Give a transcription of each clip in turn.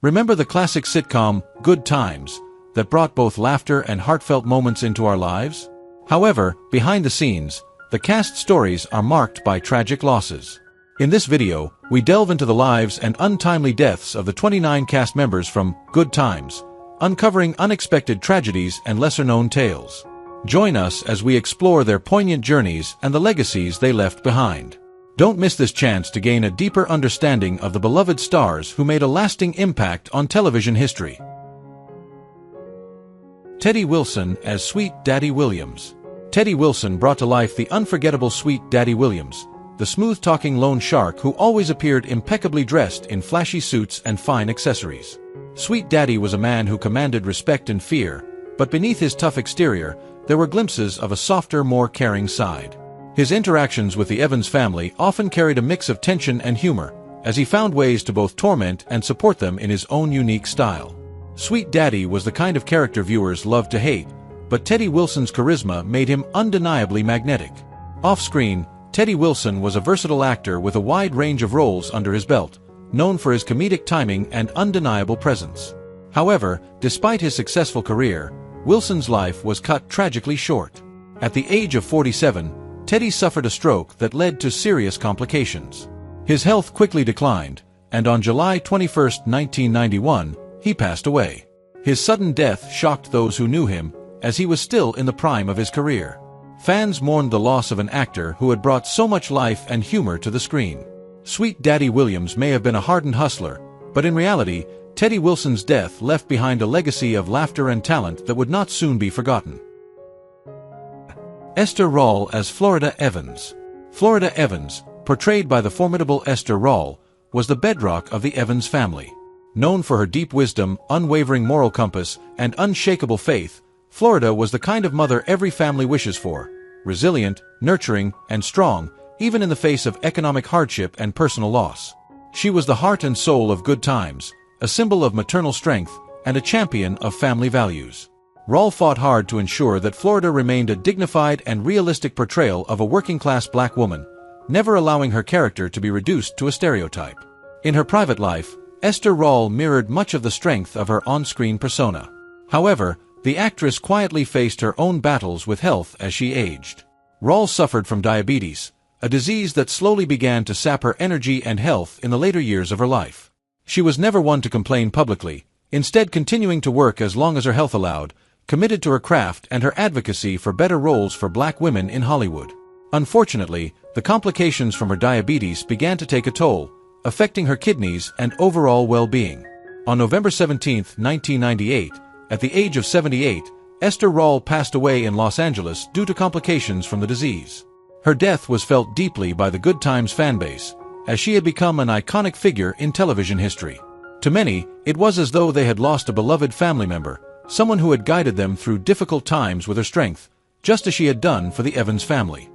Remember the classic sitcom, Good Times, that brought both laughter and heartfelt moments into our lives? However, behind the scenes, the cast stories are marked by tragic losses. In this video, we delve into the lives and untimely deaths of the 29 cast members from Good Times, uncovering unexpected tragedies and lesser-known tales. Join us as we explore their poignant journeys and the legacies they left behind. Don't miss this chance to gain a deeper understanding of the beloved stars who made a lasting impact on television history. Teddy Wilson as Sweet Daddy Williams. Teddy Wilson brought to life the unforgettable Sweet Daddy Williams, the smooth-talking loan shark who always appeared impeccably dressed in flashy suits and fine accessories. Sweet Daddy was a man who commanded respect and fear, but beneath his tough exterior, there were glimpses of a softer, more caring side. His interactions with the Evans family often carried a mix of tension and humor, as he found ways to both torment and support them in his own unique style. Sweet Daddy was the kind of character viewers loved to hate, but Teddy Wilson's charisma made him undeniably magnetic. Off-screen, Teddy Wilson was a versatile actor with a wide range of roles under his belt, known for his comedic timing and undeniable presence. However, despite his successful career, Wilson's life was cut tragically short. At the age of 47, Teddy suffered a stroke that led to serious complications. His health quickly declined, and on July 21, 1991, he passed away. His sudden death shocked those who knew him, as he was still in the prime of his career. Fans mourned the loss of an actor who had brought so much life and humor to the screen. Sweet Daddy Williams may have been a hardened hustler, but in reality, Teddy Wilson's death left behind a legacy of laughter and talent that would not soon be forgotten. Esther Rolle as Florida Evans. Florida Evans, portrayed by the formidable Esther Rolle, was the bedrock of the Evans family. Known for her deep wisdom, unwavering moral compass, and unshakable faith, Florida was the kind of mother every family wishes for: resilient, nurturing, and strong, even in the face of economic hardship and personal loss. She was the heart and soul of Good Times, a symbol of maternal strength, and a champion of family values. Rolle fought hard to ensure that Florida remained a dignified and realistic portrayal of a working-class black woman, never allowing her character to be reduced to a stereotype. In her private life, Esther Rolle mirrored much of the strength of her on-screen persona. However, the actress quietly faced her own battles with health as she aged. Rolle suffered from diabetes, a disease that slowly began to sap her energy and health in the later years of her life. She was never one to complain publicly, instead continuing to work as long as her health allowed, committed to her craft and her advocacy for better roles for black women in Hollywood. Unfortunately, the complications from her diabetes began to take a toll, affecting her kidneys and overall well-being. On November 17, 1998, at the age of 78, Esther Rolle passed away in Los Angeles due to complications from the disease. Her death was felt deeply by the Good Times fanbase, as she had become an iconic figure in television history. To many, it was as though they had lost a beloved family member, someone who had guided them through difficult times with her strength, just as she had done for the Evans family.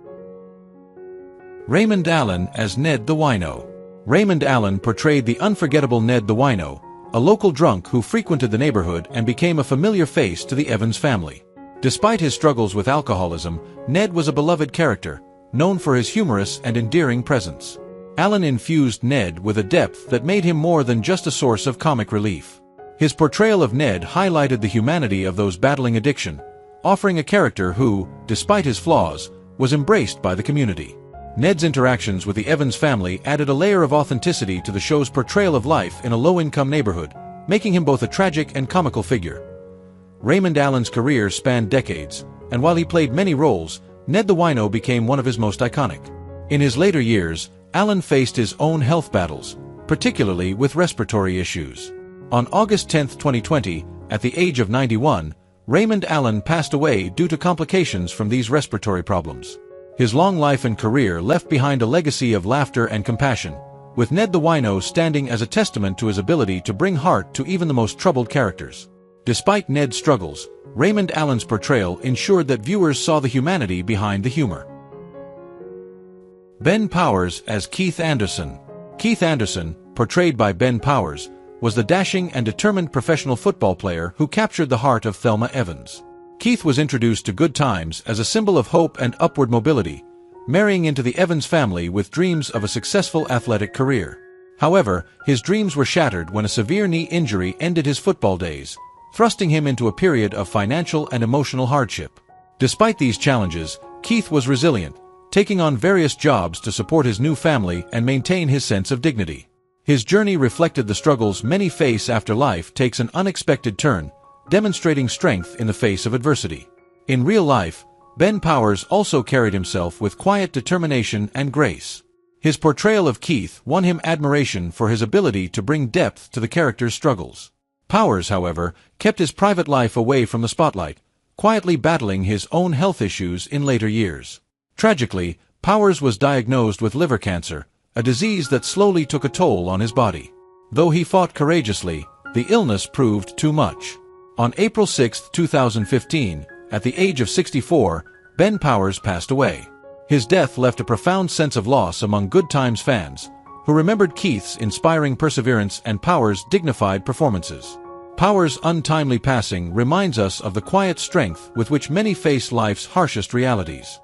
Raymond Allen as Ned the Wino. Raymond Allen portrayed the unforgettable Ned the Wino, a local drunk who frequented the neighborhood and became a familiar face to the Evans family. Despite his struggles with alcoholism, Ned was a beloved character, known for his humorous and endearing presence. Allen infused Ned with a depth that made him more than just a source of comic relief. His portrayal of Ned highlighted the humanity of those battling addiction, offering a character who, despite his flaws, was embraced by the community. Ned's interactions with the Evans family added a layer of authenticity to the show's portrayal of life in a low-income neighborhood, making him both a tragic and comical figure. Raymond Allen's career spanned decades, and while he played many roles, Ned the Wino became one of his most iconic. In his later years, Allen faced his own health battles, particularly with respiratory issues. On August 10, 2020, at the age of 91, Raymond Allen passed away due to complications from these respiratory problems. His long life and career left behind a legacy of laughter and compassion, with Ned the Wino standing as a testament to his ability to bring heart to even the most troubled characters. Despite Ned's struggles, Raymond Allen's portrayal ensured that viewers saw the humanity behind the humor. Ben Powers as Keith Anderson. Keith Anderson, portrayed by Ben Powers, was the dashing and determined professional football player who captured the heart of Thelma Evans. Keith was introduced to Good Times as a symbol of hope and upward mobility, marrying into the Evans family with dreams of a successful athletic career. However, his dreams were shattered when a severe knee injury ended his football days, thrusting him into a period of financial and emotional hardship. Despite these challenges, Keith was resilient, taking on various jobs to support his new family and maintain his sense of dignity. His journey reflected the struggles many face after life takes an unexpected turn, demonstrating strength in the face of adversity. In real life, Ben Powers also carried himself with quiet determination and grace. His portrayal of Keith won him admiration for his ability to bring depth to the character's struggles. Powers, however, kept his private life away from the spotlight, quietly battling his own health issues in later years. Tragically, Powers was diagnosed with liver cancer, a disease that slowly took a toll on his body. Though he fought courageously, the illness proved too much. On April 6, 2015, at the age of 64, Ben Powers passed away. His death left a profound sense of loss among Good Times fans, who remembered Keith's inspiring perseverance and Powers' dignified performances. Powers' untimely passing reminds us of the quiet strength with which many face life's harshest realities.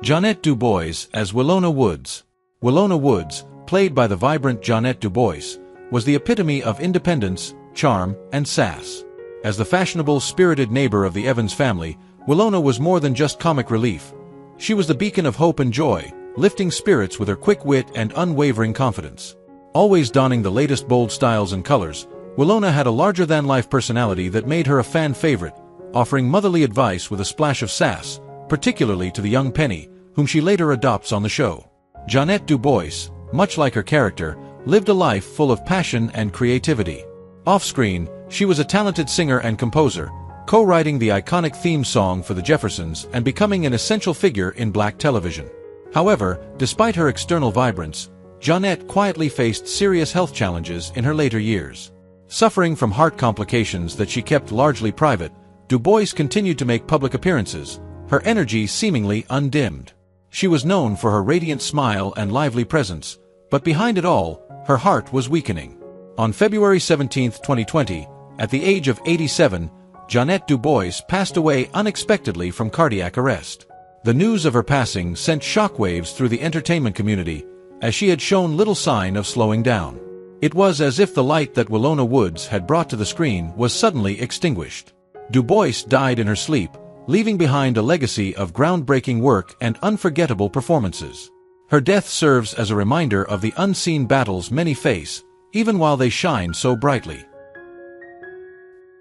Jeanette DuBois as Willona Woods. Willona Woods, played by the vibrant Jeanette DuBois, was the epitome of independence, charm, and sass. As the fashionable, spirited neighbor of the Evans family, Willona was more than just comic relief. She was the beacon of hope and joy, lifting spirits with her quick wit and unwavering confidence. Always donning the latest bold styles and colors, Willona had a larger-than-life personality that made her a fan favorite, offering motherly advice with a splash of sass, particularly to the young Penny, whom she later adopts on the show. Jeanette DuBois, much like her character, lived a life full of passion and creativity. Off-screen, she was a talented singer and composer, co-writing the iconic theme song for the Jeffersons and becoming an essential figure in black television. However, despite her external vibrance, Jeanette quietly faced serious health challenges in her later years. Suffering from heart complications that she kept largely private, DuBois continued to make public appearances, her energy seemingly undimmed. She was known for her radiant smile and lively presence, but behind it all, her heart was weakening. On February 17, 2020, at the age of 87, Jeanette DuBois passed away unexpectedly from cardiac arrest. The news of her passing sent shockwaves through the entertainment community, as she had shown little sign of slowing down. It was as if the light that Willona Woods had brought to the screen was suddenly extinguished. DuBois died in her sleep, leaving behind a legacy of groundbreaking work and unforgettable performances. Her death serves as a reminder of the unseen battles many face, even while they shine so brightly.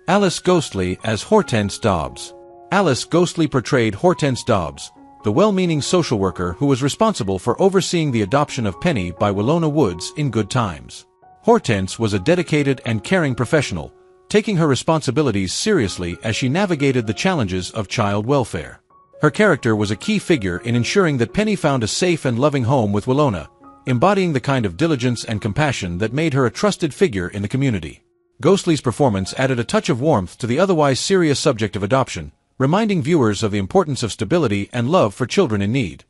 Alice Ghostley as Hortense Dobbs. Alice Ghostley portrayed Hortense Dobbs, the well-meaning social worker who was responsible for overseeing the adoption of Penny by Willona Woods in Good Times. Hortense was a dedicated and caring professional, taking her responsibilities seriously as she navigated the challenges of child welfare. Her character was a key figure in ensuring that Penny found a safe and loving home with Willona, embodying the kind of diligence and compassion that made her a trusted figure in the community. Ghostley's performance added a touch of warmth to the otherwise serious subject of adoption, reminding viewers of the importance of stability and love for children in need.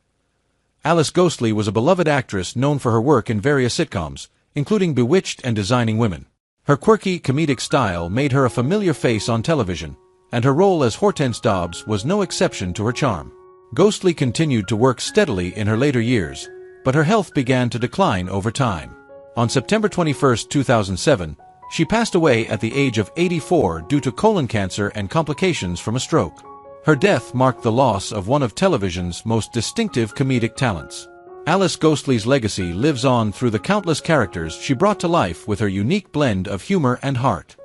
Alice Ghostley was a beloved actress known for her work in various sitcoms, including Bewitched and Designing Women. Her quirky, comedic style made her a familiar face on television, and her role as Hortense Dobbs was no exception to her charm. Ghostley continued to work steadily in her later years, but her health began to decline over time. On September 21, 2007, she passed away at the age of 84 due to colon cancer and complications from a stroke. Her death marked the loss of one of television's most distinctive comedic talents. Alice Ghostley's legacy lives on through the countless characters she brought to life with her unique blend of humor and heart.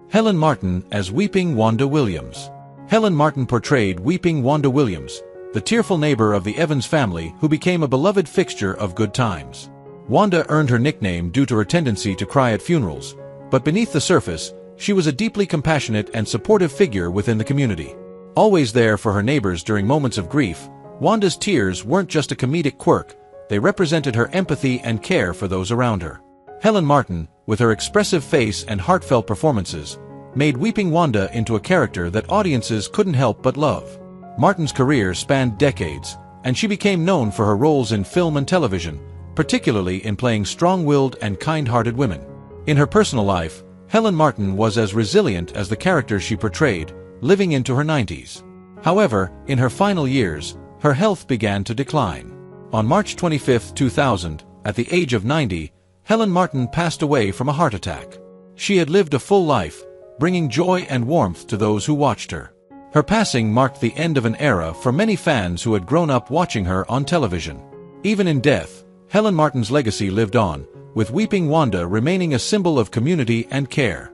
Helen Martin as Weeping Wanda Williams. Helen Martin portrayed Weeping Wanda Williams, the tearful neighbor of the Evans family who became a beloved fixture of Good Times. Wanda earned her nickname due to her tendency to cry at funerals, but beneath the surface, she was a deeply compassionate and supportive figure within the community. Always there for her neighbors during moments of grief, Wanda's tears weren't just a comedic quirk, they represented her empathy and care for those around her. Helen Martin, with her expressive face and heartfelt performances, made Weeping Wanda into a character that audiences couldn't help but love. Martin's career spanned decades, and she became known for her roles in film and television, particularly in playing strong-willed and kind-hearted women. In her personal life, Helen Martin was as resilient as the character she portrayed, living into her 90s. However, in her final years, her health began to decline. On March 25, 2000, At the age of 90, Helen Martin passed away from a heart attack. She had lived a full life, bringing joy and warmth to those who watched her. Her passing marked the end of an era for many fans who had grown up watching her on television. Even in death, Helen Martin's legacy lived on, with Weeping Wanda remaining a symbol of community and care.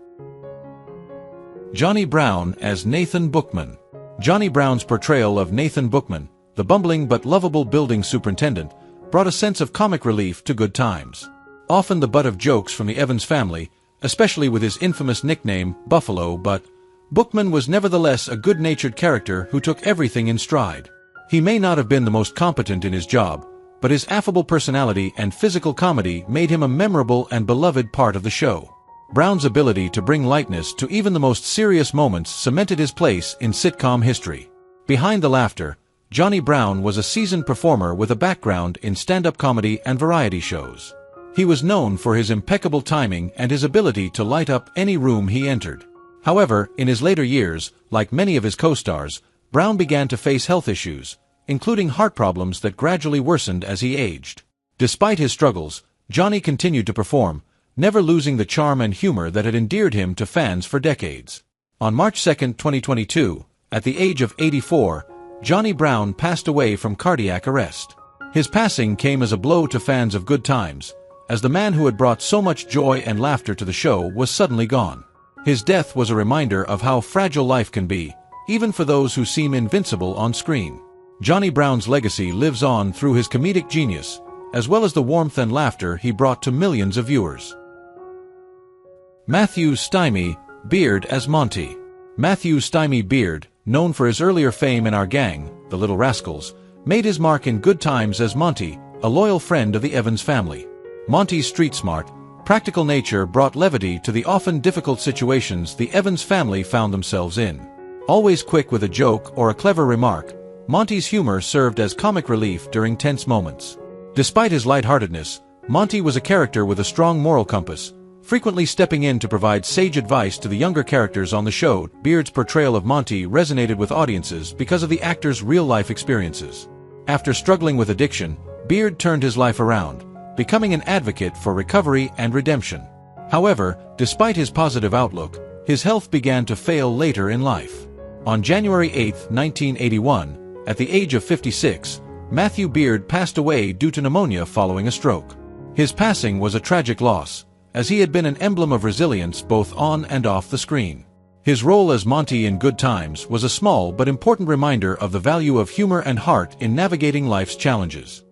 Johnny Browne as Nathan Bookman. Johnny Browne's portrayal of Nathan Bookman, the bumbling but lovable building superintendent, brought a sense of comic relief to Good Times. Often the butt of jokes from the Evans family, especially with his infamous nickname, Buffalo, but Bookman was nevertheless a good-natured character who took everything in stride. He may not have been the most competent in his job, but his affable personality and physical comedy made him a memorable and beloved part of the show. Browne's ability to bring lightness to even the most serious moments cemented his place in sitcom history. Behind the laughter, Johnny Browne was a seasoned performer with a background in stand-up comedy and variety shows. He was known for his impeccable timing and his ability to light up any room he entered. However, in his later years, like many of his co-stars, Browne began to face health issues, including heart problems that gradually worsened as he aged. Despite his struggles, Johnny continued to perform, never losing the charm and humor that had endeared him to fans for decades. On March 2, 2022, at the age of 84, Johnny Browne passed away from cardiac arrest. His passing came as a blow to fans of Good Times, as the man who had brought so much joy and laughter to the show was suddenly gone. His death was a reminder of how fragile life can be, even for those who seem invincible on screen. Johnny Browne's legacy lives on through his comedic genius, as well as the warmth and laughter he brought to millions of viewers. Matthew Stymie Beard as Monty. Matthew Stymie Beard, known for his earlier fame in Our Gang, The Little Rascals, made his mark in Good Times as Monty, a loyal friend of the Evans family. Monty's street-smart, practical nature brought levity to the often difficult situations the Evans family found themselves in. Always quick with a joke or a clever remark, Monty's humor served as comic relief during tense moments. Despite his lightheartedness, Monty was a character with a strong moral compass, frequently stepping in to provide sage advice to the younger characters on the show. Beard's portrayal of Monty resonated with audiences because of the actor's real-life experiences. After struggling with addiction, Beard turned his life around, becoming an advocate for recovery and redemption. However, despite his positive outlook, his health began to fail later in life. On January 8, 1981, at the age of 56, Matthew Beard passed away due to pneumonia following a stroke. His passing was a tragic loss, as he had been an emblem of resilience both on and off the screen. His role as Monty in Good Times was a small but important reminder of the value of humor and heart in navigating life's challenges.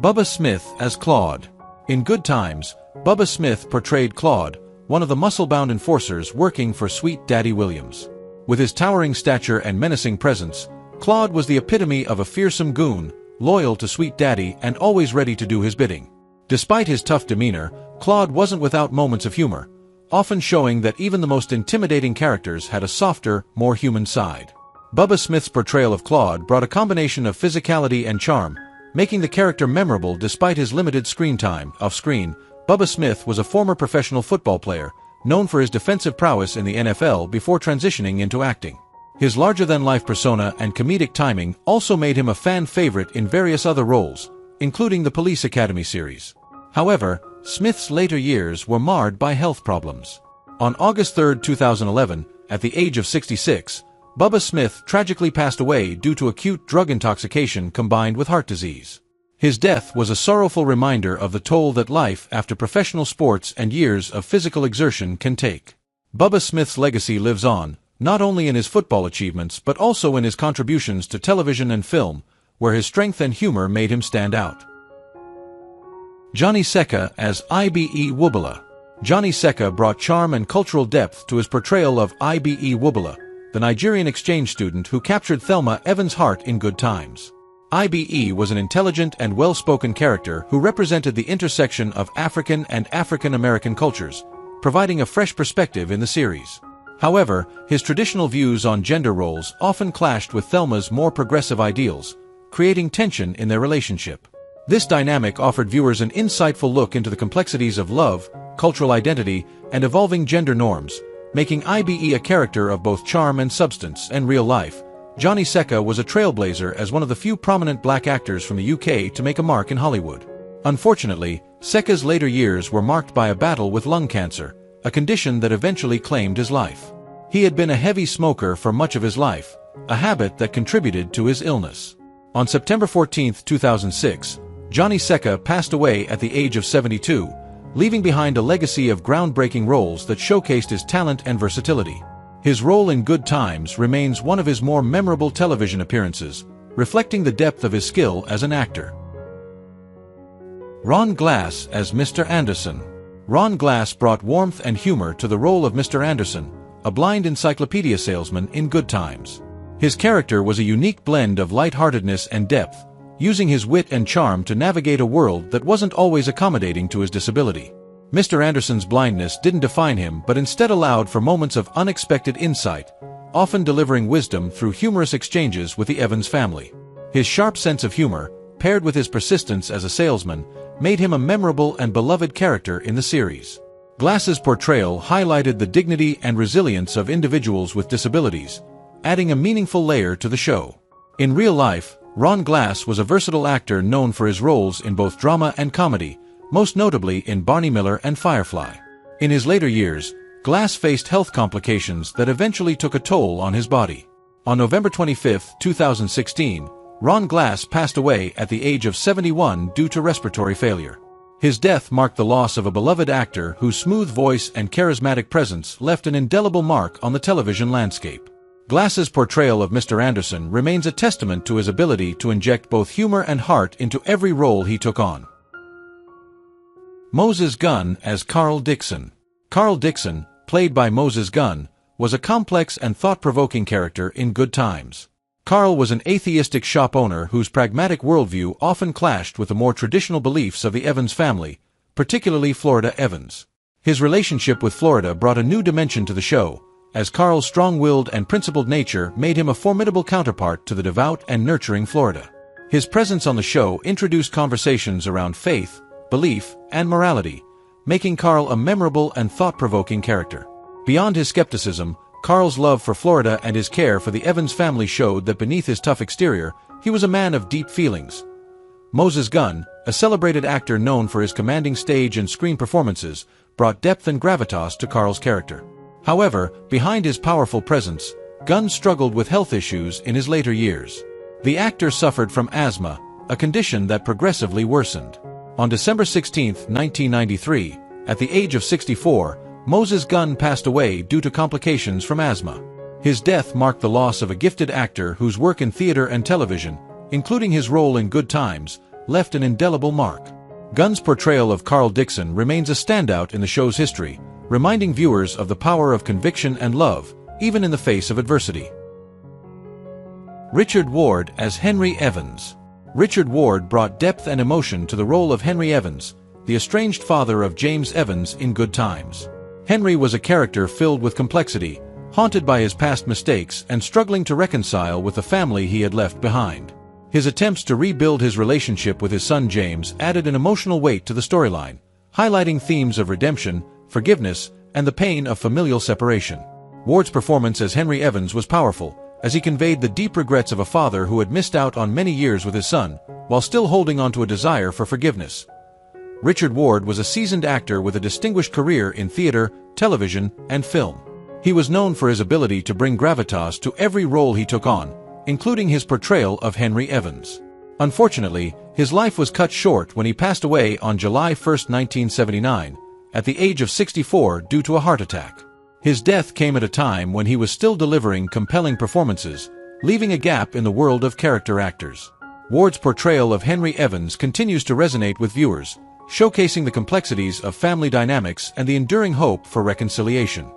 Bubba Smith as Claude. In Good Times, Bubba Smith portrayed Claude, one of the muscle-bound enforcers working for Sweet Daddy Williams. With his towering stature and menacing presence, Claude was the epitome of a fearsome goon, loyal to Sweet Daddy and always ready to do his bidding. Despite his tough demeanor, Claude wasn't without moments of humor, often showing that even the most intimidating characters had a softer, more human side. Bubba Smith's portrayal of Claude brought a combination of physicality and charm, making the character memorable despite his limited screen time. Off-screen, Bubba Smith was a former professional football player, known for his defensive prowess in the NFL before transitioning into acting. His larger-than-life persona and comedic timing also made him a fan favorite in various other roles, including the Police Academy series. However, Smith's later years were marred by health problems. On August 3, 2011, at the age of 66, Bubba Smith tragically passed away due to acute drug intoxication combined with heart disease. His death was a sorrowful reminder of the toll that life after professional sports and years of physical exertion can take. Bubba Smith's legacy lives on, not only in his football achievements but also in his contributions to television and film, where his strength and humor made him stand out. Johnny Sekka as Ibe Wubala. Johnny Sekka brought charm and cultural depth to his portrayal of Ibe Wubala, the Nigerian exchange student who captured Thelma Evans' heart in Good Times. Ibe was an intelligent and well-spoken character who represented the intersection of African and African-American cultures, providing a fresh perspective in the series. However, his traditional views on gender roles often clashed with Thelma's more progressive ideals, creating tension in their relationship. This dynamic offered viewers an insightful look into the complexities of love, cultural identity, and evolving gender norms, making Ibe a character of both charm and substance. In real life, Johnny Sekka was a trailblazer as one of the few prominent black actors from the UK to make a mark in Hollywood. Unfortunately, Sekka's later years were marked by a battle with lung cancer, a condition that eventually claimed his life. He had been a heavy smoker for much of his life, a habit that contributed to his illness. On September 14, 2006, Johnny Sekka passed away at the age of 72, leaving behind a legacy of groundbreaking roles that showcased his talent and versatility. His role in Good Times remains one of his more memorable television appearances, reflecting the depth of his skill as an actor. Ron Glass as Mr. Anderson. Ron Glass brought warmth and humor to the role of Mr. Anderson, a blind encyclopedia salesman in Good Times. His character was a unique blend of lightheartedness and depth, using his wit and charm to navigate a world that wasn't always accommodating to his disability. Mr. Anderson's blindness didn't define him but instead allowed for moments of unexpected insight, often delivering wisdom through humorous exchanges with the Evans family. His sharp sense of humor, paired with his persistence as a salesman, made him a memorable and beloved character in the series. Glass's portrayal highlighted the dignity and resilience of individuals with disabilities, adding a meaningful layer to the show. In real life, Ron Glass was a versatile actor known for his roles in both drama and comedy, most notably in Barney Miller and Firefly. In his later years, Glass faced health complications that eventually took a toll on his body. On November 25, 2016, Ron Glass passed away at the age of 71 due to respiratory failure. His death marked the loss of a beloved actor whose smooth voice and charismatic presence left an indelible mark on the television landscape. Glass's portrayal of Mr. Anderson remains a testament to his ability to inject both humor and heart into every role he took on. Moses Gunn as Carl Dixon. Carl Dixon, played by Moses Gunn, was a complex and thought-provoking character in Good Times. Carl was an atheistic shop owner whose pragmatic worldview often clashed with the more traditional beliefs of the Evans family, particularly Florida Evans. His relationship with Florida brought a new dimension to the show, as Carl's strong-willed and principled nature made him a formidable counterpart to the devout and nurturing Florida. His presence on the show introduced conversations around faith, belief, and morality, making Carl a memorable and thought-provoking character. Beyond his skepticism, Carl's love for Florida and his care for the Evans family showed that beneath his tough exterior, he was a man of deep feelings. Moses Gunn, a celebrated actor known for his commanding stage and screen performances, brought depth and gravitas to Carl's character. However, behind his powerful presence, Gunn struggled with health issues in his later years. The actor suffered from asthma, a condition that progressively worsened. On December 16, 1993, at the age of 64, Moses Gunn passed away due to complications from asthma. His death marked the loss of a gifted actor whose work in theater and television, including his role in Good Times, left an indelible mark. Gunn's portrayal of Carl Dixon remains a standout in the show's history, reminding viewers of the power of conviction and love, even in the face of adversity. Richard Ward as Henry Evans. Richard Ward brought depth and emotion to the role of Henry Evans, the estranged father of James Evans in Good Times. Henry was a character filled with complexity, haunted by his past mistakes and struggling to reconcile with the family he had left behind. His attempts to rebuild his relationship with his son James added an emotional weight to the storyline, highlighting themes of redemption, forgiveness, and the pain of familial separation. Ward's performance as Henry Evans was powerful, as he conveyed the deep regrets of a father who had missed out on many years with his son, while still holding on to a desire for forgiveness. Richard Ward was a seasoned actor with a distinguished career in theater, television, and film. He was known for his ability to bring gravitas to every role he took on, including his portrayal of Henry Evans. Unfortunately, his life was cut short when he passed away on July 1, 1979, at the age of 64 due to a heart attack. His death came at a time when he was still delivering compelling performances, leaving a gap in the world of character actors. Ward's portrayal of Henry Evans continues to resonate with viewers, showcasing the complexities of family dynamics and the enduring hope for reconciliation.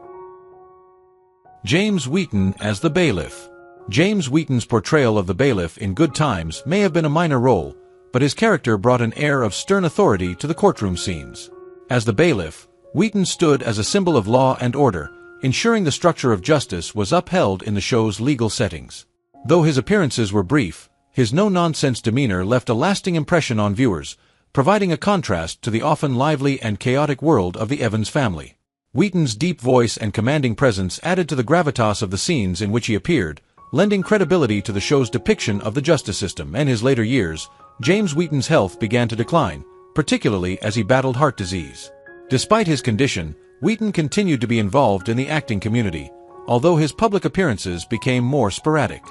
James Wheaton as the bailiff. James Wheaton's portrayal of the bailiff in Good Times may have been a minor role, but his character brought an air of stern authority to the courtroom scenes. As the bailiff, Wheaton stood as a symbol of law and order, ensuring the structure of justice was upheld in the show's legal settings. Though his appearances were brief, his no-nonsense demeanor left a lasting impression on viewers, providing a contrast to the often lively and chaotic world of the Evans family. Wheaton's deep voice and commanding presence added to the gravitas of the scenes in which he appeared, lending credibility to the show's depiction of the justice system. In his later years, James Wheaton's health began to decline, particularly as he battled heart disease. Despite his condition, Wheaton continued to be involved in the acting community, although his public appearances became more sporadic.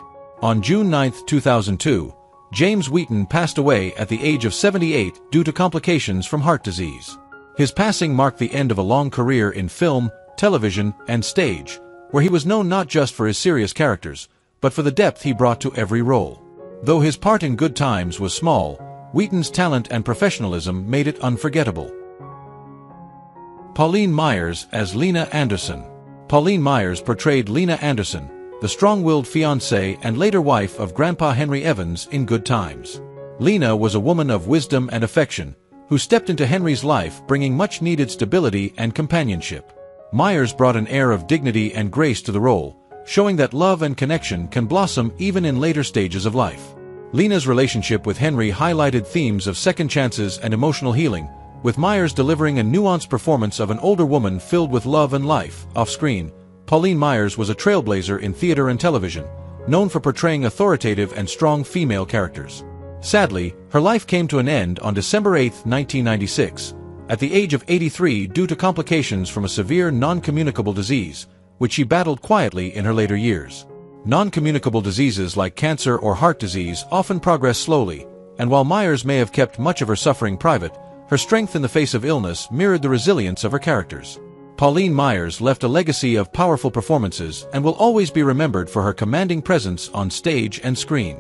On June 9, 2002, James Wheaton passed away at the age of 78 due to complications from heart disease. His passing marked the end of a long career in film, television, and stage, where he was known not just for his serious characters, but for the depth he brought to every role. Though his part in Good Times was small, Wheaton's talent and professionalism made it unforgettable. Paulene Myers as Lena Anderson. Paulene Myers portrayed Lena Anderson, the strong-willed fiancée and later wife of Grandpa Henry Evans in Good Times. Lena was a woman of wisdom and affection, who stepped into Henry's life bringing much-needed stability and companionship. Myers brought an air of dignity and grace to the role, showing that love and connection can blossom even in later stages of life. Lena's relationship with Henry highlighted themes of second chances and emotional healing, with Myers delivering a nuanced performance of an older woman filled with love and life. Off-screen, Paulene Myers was a trailblazer in theater and television, known for portraying authoritative and strong female characters. Sadly, her life came to an end on December 8, 1996, at the age of 83 due to complications from a severe non-communicable disease, which she battled quietly in her later years. Non-communicable diseases like cancer or heart disease often progress slowly, and while Myers may have kept much of her suffering private, her strength in the face of illness mirrored the resilience of her characters. Paulene Myers left a legacy of powerful performances and will always be remembered for her commanding presence on stage and screen.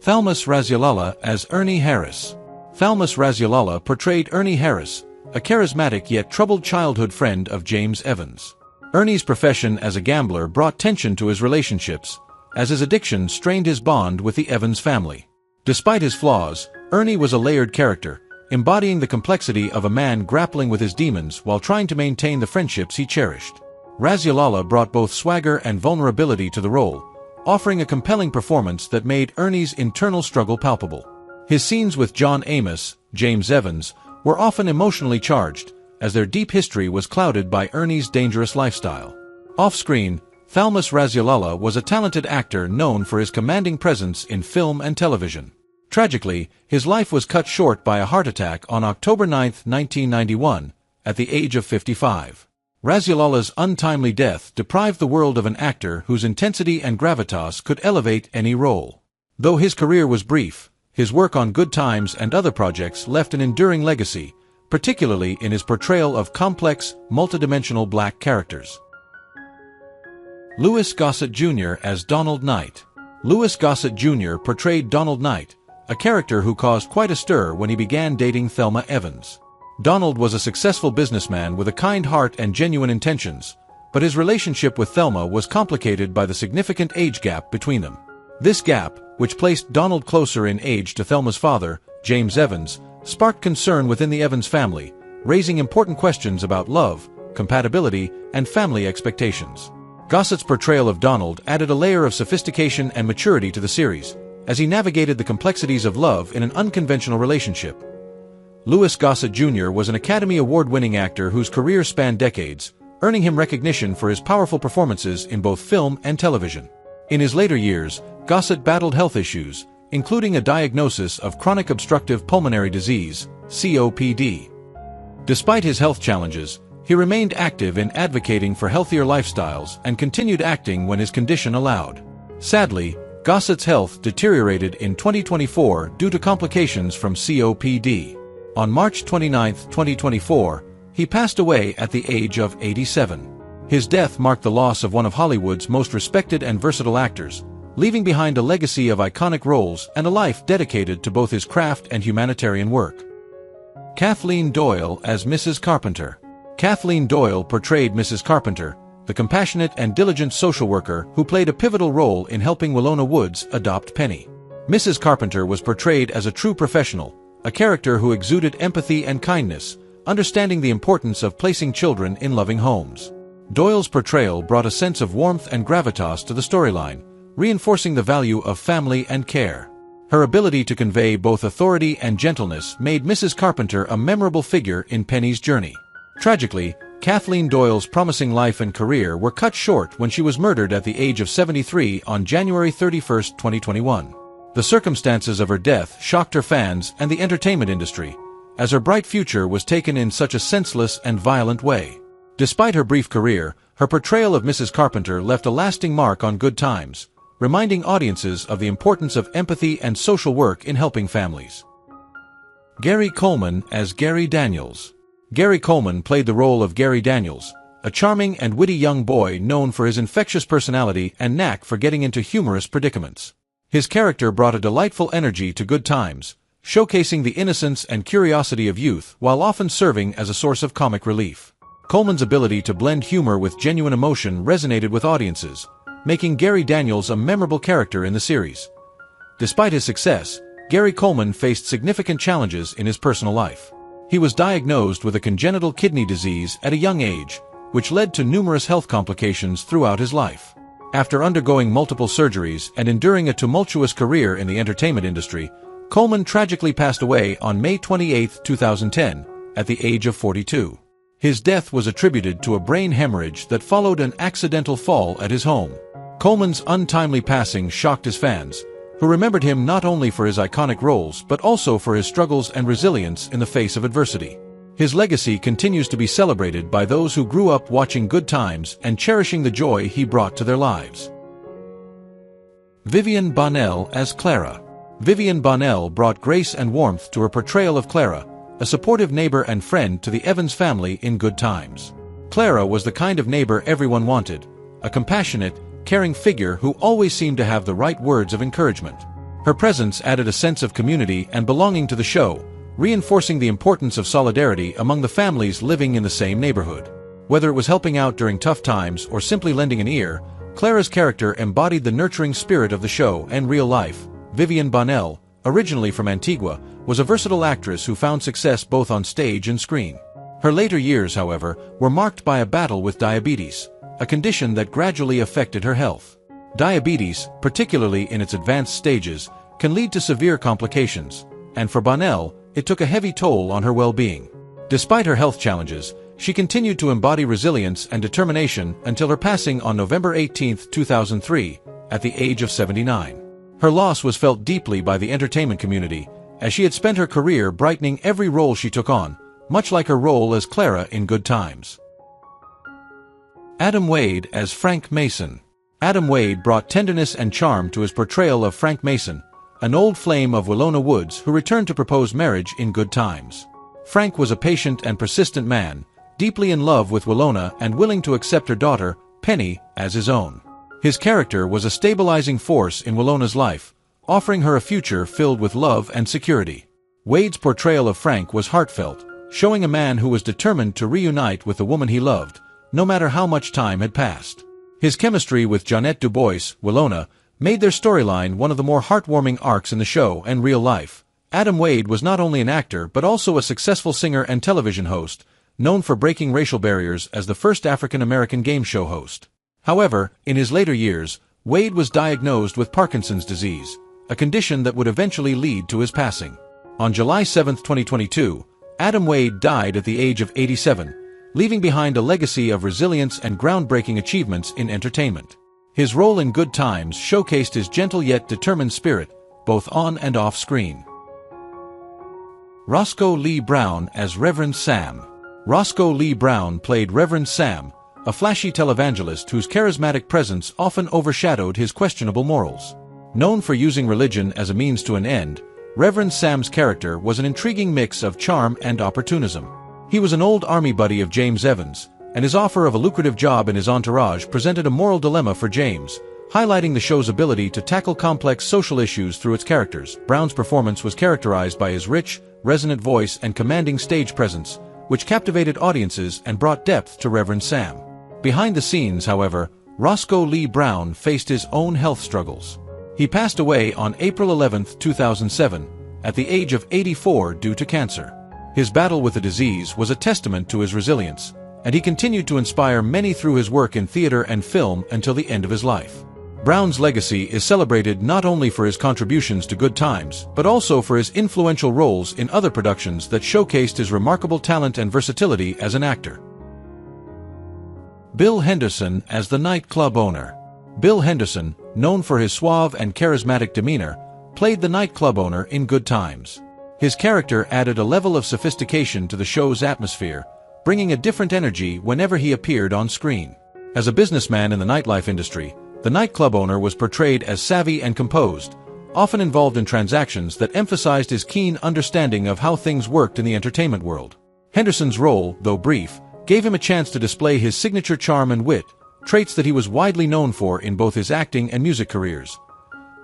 Thalmus Rasulala as Ernie Harris. Thalmus Rasulala portrayed Ernie Harris, a charismatic yet troubled childhood friend of James Evans. Ernie's profession as a gambler brought tension to his relationships, as his addiction strained his bond with the Evans family. Despite his flaws, Ernie was a layered character, embodying the complexity of a man grappling with his demons while trying to maintain the friendships he cherished. Rasulala brought both swagger and vulnerability to the role, offering a compelling performance that made Ernie's internal struggle palpable. His scenes with John Amos, James Evans, were often emotionally charged, as their deep history was clouded by Ernie's dangerous lifestyle. Off-screen, Thalmus Rasulala was a talented actor known for his commanding presence in film and television. Tragically, his life was cut short by a heart attack on October 9, 1991, at the age of 55. Rasulala's untimely death deprived the world of an actor whose intensity and gravitas could elevate any role. Though his career was brief, his work on Good Times and other projects left an enduring legacy, particularly in his portrayal of complex, multidimensional black characters. Louis Gossett Jr. as Donald Knight. Louis Gossett Jr. portrayed Donald Knight, a character who caused quite a stir when he began dating Thelma Evans. Donald was a successful businessman with a kind heart and genuine intentions, but his relationship with Thelma was complicated by the significant age gap between them. This gap, which placed Donald closer in age to Thelma's father, James Evans, sparked concern within the Evans family, raising important questions about love, compatibility, and family expectations. Gossett's portrayal of Donald added a layer of sophistication and maturity to the series, as he navigated the complexities of love in an unconventional relationship. Louis Gossett Jr. was an Academy Award-winning actor whose career spanned decades, earning him recognition for his powerful performances in both film and television. In his later years, Gossett battled health issues, including a diagnosis of chronic obstructive pulmonary disease, COPD. Despite his health challenges, he remained active in advocating for healthier lifestyles and continued acting when his condition allowed. Sadly, Gossett's health deteriorated in 2024 due to complications from COPD. On March 29, 2024, he passed away at the age of 87. His death marked the loss of one of Hollywood's most respected and versatile actors, leaving behind a legacy of iconic roles and a life dedicated to both his craft and humanitarian work. Kathleen Doyle as Mrs. Carpenter. Kathleen Doyle portrayed Mrs. Carpenter, the compassionate and diligent social worker who played a pivotal role in helping Willona Woods adopt Penny. Mrs. Carpenter was portrayed as a true professional, a character who exuded empathy and kindness, understanding the importance of placing children in loving homes. Doyle's portrayal brought a sense of warmth and gravitas to the storyline, reinforcing the value of family and care. Her ability to convey both authority and gentleness made Mrs. Carpenter a memorable figure in Penny's journey. Tragically, Kathleen Doyle's promising life and career were cut short when she was murdered at the age of 73 on January 31, 2021. The circumstances of her death shocked her fans and the entertainment industry, as her bright future was taken in such a senseless and violent way. Despite her brief career, her portrayal of Mrs. Carpenter left a lasting mark on Good Times, reminding audiences of the importance of empathy and social work in helping families. Gary Coleman as Gary Daniels. Gary Coleman played the role of Gary Daniels, a charming and witty young boy known for his infectious personality and knack for getting into humorous predicaments. His character brought a delightful energy to Good Times, showcasing the innocence and curiosity of youth while often serving as a source of comic relief. Coleman's ability to blend humor with genuine emotion resonated with audiences, making Gary Daniels a memorable character in the series. Despite his success, Gary Coleman faced significant challenges in his personal life. He was diagnosed with a congenital kidney disease at a young age, which led to numerous health complications throughout his life. After undergoing multiple surgeries and enduring a tumultuous career in the entertainment industry, Coleman tragically passed away on May 28, 2010, at the age of 42. His death was attributed to a brain hemorrhage that followed an accidental fall at his home. Coleman's untimely passing shocked his fans, who remembered him not only for his iconic roles but also for his struggles and resilience in the face of adversity. His legacy continues to be celebrated by those who grew up watching Good Times and cherishing the joy he brought to their lives. Vivian Bonnell as Clara. Vivian Bonnell brought grace and warmth to her portrayal of Clara, a supportive neighbor and friend to the Evans family in Good Times. Clara was the kind of neighbor everyone wanted, a compassionate, caring figure who always seemed to have the right words of encouragement. Her presence added a sense of community and belonging to the show, reinforcing the importance of solidarity among the families living in the same neighborhood. Whether it was helping out during tough times or simply lending an ear, Clara's character embodied the nurturing spirit of the show and real life. Vivian Bonnell, originally from Antigua, was a versatile actress who found success both on stage and screen. Her later years, however, were marked by a battle with diabetes, a condition that gradually affected her health. Diabetes, particularly in its advanced stages, can lead to severe complications, and for Bonnell, it took a heavy toll on her well-being. Despite her health challenges, she continued to embody resilience and determination until her passing on November 18, 2003, at the age of 79. Her loss was felt deeply by the entertainment community, as she had spent her career brightening every role she took on, much like her role as Clara in Good Times. Adam Wade as Frank Mason. Adam Wade brought tenderness and charm to his portrayal of Frank Mason, an old flame of Willona Woods who returned to propose marriage in Good Times. Frank was a patient and persistent man, deeply in love with Willona and willing to accept her daughter, Penny, as his own. His character was a stabilizing force in Willona's life, offering her a future filled with love and security. Wade's portrayal of Frank was heartfelt, showing a man who was determined to reunite with the woman he loved, no matter how much time had passed. His chemistry with Jeanette DuBois, Willona, made their storyline one of the more heartwarming arcs in the show and real life. Adam Wade was not only an actor but also a successful singer and television host, known for breaking racial barriers as the first African-American game show host. However, in his later years, Wade was diagnosed with Parkinson's disease, a condition that would eventually lead to his passing. On July 7, 2022, Adam Wade died at the age of 87, leaving behind a legacy of resilience and groundbreaking achievements in entertainment. His role in Good Times showcased his gentle yet determined spirit, both on and off screen. Roscoe Lee Browne as Reverend Sam. Roscoe Lee Browne played Reverend Sam, a flashy televangelist whose charismatic presence often overshadowed his questionable morals. Known for using religion as a means to an end, Reverend Sam's character was an intriguing mix of charm and opportunism. He was an old army buddy of James Evans, and his offer of a lucrative job in his entourage presented a moral dilemma for James, highlighting the show's ability to tackle complex social issues through its characters. Browne's performance was characterized by his rich, resonant voice and commanding stage presence, which captivated audiences and brought depth to Reverend Sam. Behind the scenes, however, Roscoe Lee Browne faced his own health struggles. He passed away on April 11, 2007, at the age of 84 due to cancer. His battle with the disease was a testament to his resilience, and he continued to inspire many through his work in theater and film until the end of his life. Browne's legacy is celebrated not only for his contributions to Good Times, but also for his influential roles in other productions that showcased his remarkable talent and versatility as an actor. Bill Henderson as the nightclub owner. Bill Henderson, known for his suave and charismatic demeanor, played the nightclub owner in Good Times. His character added a level of sophistication to the show's atmosphere, bringing a different energy whenever he appeared on screen. As a businessman in the nightlife industry, the nightclub owner was portrayed as savvy and composed, often involved in transactions that emphasized his keen understanding of how things worked in the entertainment world. Henderson's role, though brief, gave him a chance to display his signature charm and wit, traits that he was widely known for in both his acting and music careers.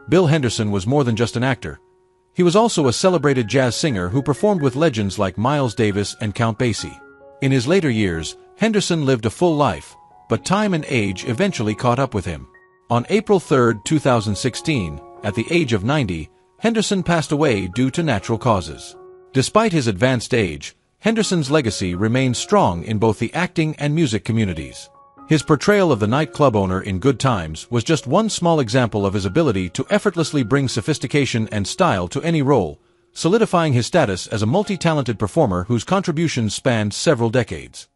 Bill Henderson was more than just an actor. He was also a celebrated jazz singer who performed with legends like Miles Davis and Count Basie. In his later years, Henderson lived a full life, but time and age eventually caught up with him. On April 3, 2016, at the age of 90, Henderson passed away due to natural causes. Despite his advanced age, Henderson's legacy remains strong in both the acting and music communities. His portrayal of the nightclub owner in Good Times was just one small example of his ability to effortlessly bring sophistication and style to any role, solidifying his status as a multi-talented performer whose contributions spanned several decades.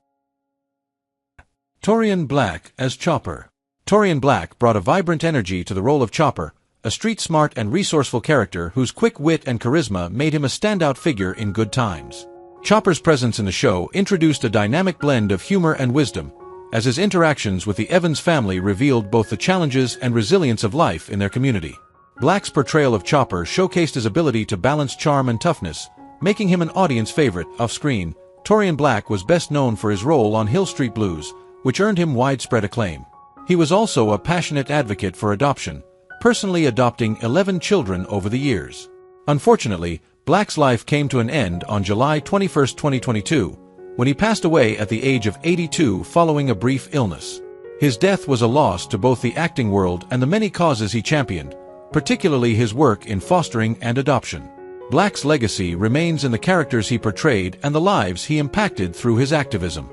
Taurean Blacque as Chopper. Taurean Blacque brought a vibrant energy to the role of Chopper, a street-smart and resourceful character whose quick wit and charisma made him a standout figure in Good Times. Chopper's presence in the show introduced a dynamic blend of humor and wisdom, as his interactions with the Evans family revealed both the challenges and resilience of life in their community. Blacque's portrayal of Chopper showcased his ability to balance charm and toughness, making him an audience favorite. Off-screen, Taurean Blacque was best known for his role on Hill Street Blues, which earned him widespread acclaim. He was also a passionate advocate for adoption, personally adopting 11 children over the years. Unfortunately, Blacque's life came to an end on July 21, 2022, when he passed away at the age of 82 following a brief illness. His death was a loss to both the acting world and the many causes he championed, particularly his work in fostering and adoption. Blacque's legacy remains in the characters he portrayed and the lives he impacted through his activism.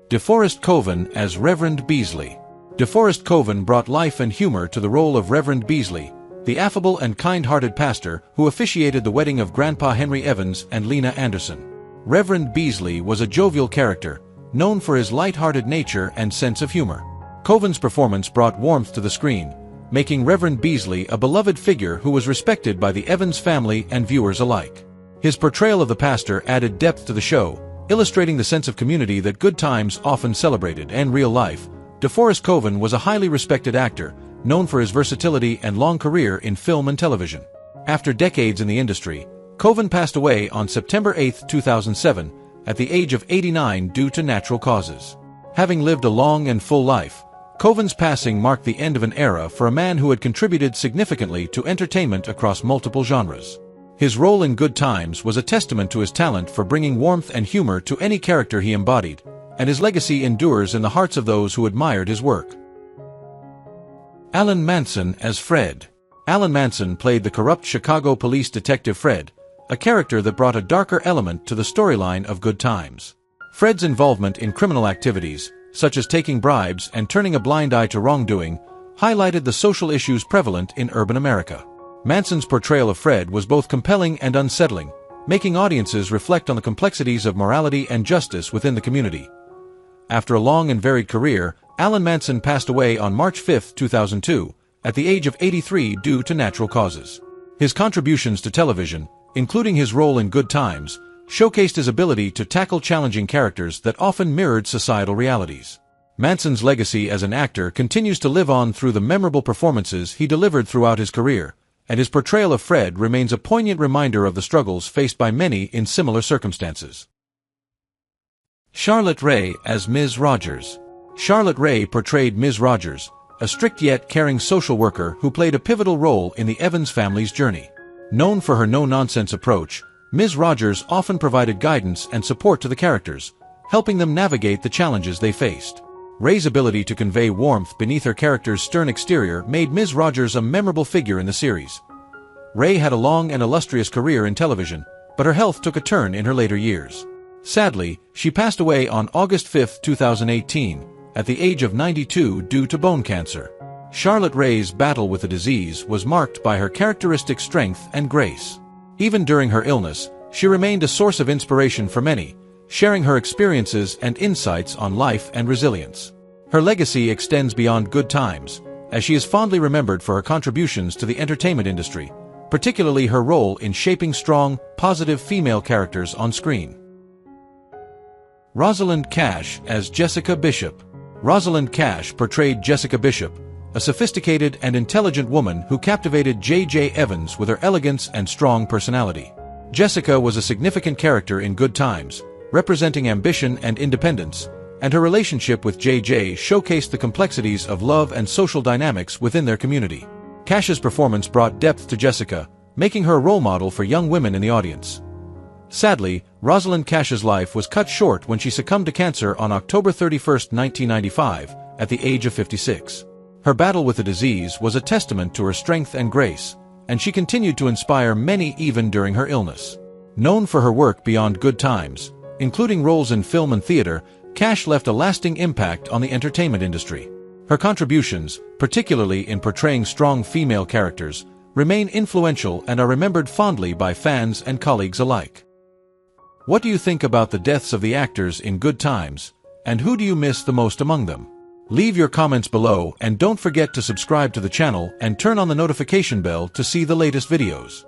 DeForest Covan as Reverend Beasley. DeForest Covan brought life and humor to the role of Reverend Beasley, the affable and kind-hearted pastor who officiated the wedding of Grandpa Henry Evans and Lena Anderson. Reverend Beasley was a jovial character, known for his light-hearted nature and sense of humor. Covan's performance brought warmth to the screen, making Reverend Beasley a beloved figure who was respected by the Evans family and viewers alike. His portrayal of the pastor added depth to the show, illustrating the sense of community that Good Times often celebrated. In real life, DeForest Covan was a highly respected actor, known for his versatility and long career in film and television. After decades in the industry, Covan passed away on September 8, 2007, at the age of 89 due to natural causes. Having lived a long and full life, Covan's passing marked the end of an era for a man who had contributed significantly to entertainment across multiple genres. His role in Good Times was a testament to his talent for bringing warmth and humor to any character he embodied, and his legacy endures in the hearts of those who admired his work. Alan Manson as Fred. Alan Manson played the corrupt Chicago police detective Fred, a character that brought a darker element to the storyline of Good Times. Fred's involvement in criminal activities, such as taking bribes and turning a blind eye to wrongdoing, highlighted the social issues prevalent in urban America. Manson's portrayal of Fred was both compelling and unsettling, making audiences reflect on the complexities of morality and justice within the community. After a long and varied career, Alan Manson passed away on March 5, 2002, at the age of 83 due to natural causes. His contributions to television, including his role in Good Times, showcased his ability to tackle challenging characters that often mirrored societal realities. Manson's legacy as an actor continues to live on through the memorable performances he delivered throughout his career, and his portrayal of Fred remains a poignant reminder of the struggles faced by many in similar circumstances. Charlotte Rae as Ms. Rogers. Charlotte Rae portrayed Ms. Rogers, a strict yet caring social worker who played a pivotal role in the Evans family's journey. Known for her no-nonsense approach, Ms. Rogers often provided guidance and support to the characters, helping them navigate the challenges they faced. Rae's ability to convey warmth beneath her character's stern exterior made Ms. Rogers a memorable figure in the series. Rae had a long and illustrious career in television, but her health took a turn in her later years. Sadly, she passed away on August 5, 2018, at the age of 92 due to bone cancer. Charlotte Rae's battle with the disease was marked by her characteristic strength and grace. Even during her illness, she remained a source of inspiration for many, sharing her experiences and insights on life and resilience. Her legacy extends beyond Good Times, as she is fondly remembered for her contributions to the entertainment industry, particularly her role in shaping strong, positive female characters on screen. Rosalind Cash as Jessica Bishop. Rosalind Cash portrayed Jessica Bishop, a sophisticated and intelligent woman who captivated J.J. Evans with her elegance and strong personality. Jessica was a significant character in Good Times, representing ambition and independence, and her relationship with J.J. showcased the complexities of love and social dynamics within their community. Cash's performance brought depth to Jessica, making her a role model for young women in the audience. Sadly, Rosalind Cash's life was cut short when she succumbed to cancer on October 31, 1995, at the age of 56. Her battle with the disease was a testament to her strength and grace, and she continued to inspire many even during her illness. Known for her work beyond Good Times, including roles in film and theater, Cash left a lasting impact on the entertainment industry. Her contributions, particularly in portraying strong female characters, remain influential and are remembered fondly by fans and colleagues alike. What do you think about the deaths of the actors in Good Times, and who do you miss the most among them? Leave your comments below and don't forget to subscribe to the channel and turn on the notification bell to see the latest videos.